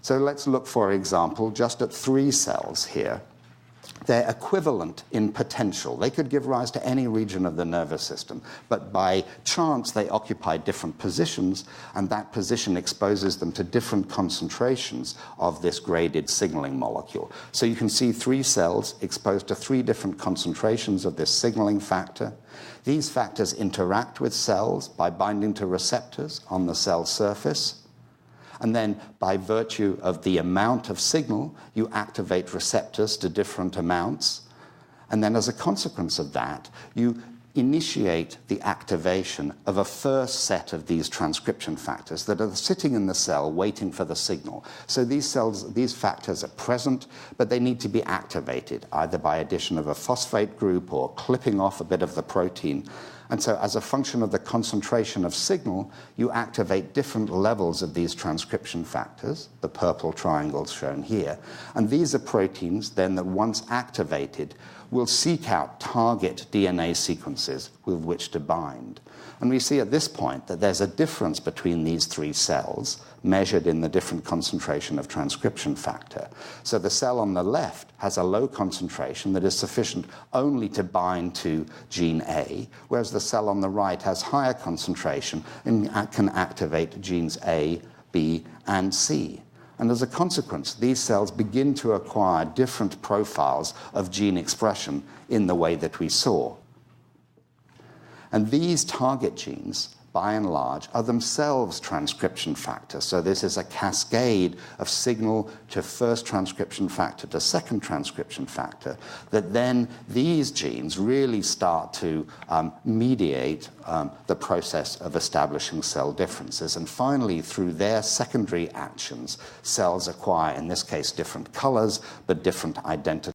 So let's look, for example, just at 3 cells here. They're equivalent in potential. They could give rise to any region of the nervous system, but by chance they occupy different positions, and that position exposes them to different concentrations of this graded signaling molecule. So you can see 3 cells exposed to 3 different concentrations of this signaling factor. These factors interact with cells by binding to receptors on the cell surface. And then, by virtue of the amount of signal, you activate receptors to different amounts. And then, as a consequence of that, you initiate the activation of a first set of these transcription factors that are sitting in the cell waiting for the signal. So these factors are present, but they need to be activated, either by addition of a phosphate group or clipping off a bit of the protein. And so as a function of the concentration of signal, you activate different levels of these transcription factors, the purple triangles shown here. And these are proteins then that once activated will seek out target DNA sequences with which to bind. And we see at this point that there's a difference between these 3 cells measured in the different concentration of transcription factor. So the cell on the left has a low concentration that is sufficient only to bind to gene A, whereas the cell on the right has higher concentration and can activate genes A, B, and C. And as a consequence, these cells begin to acquire different profiles of gene expression in the way that we saw. And these target genes, by and large, are themselves transcription factors. So this is a cascade of signal to first transcription factor to second transcription factor, that then these genes really start to mediate the process of establishing cell differences. And finally, through their secondary actions, cells acquire, in this case, different colors, but different identities.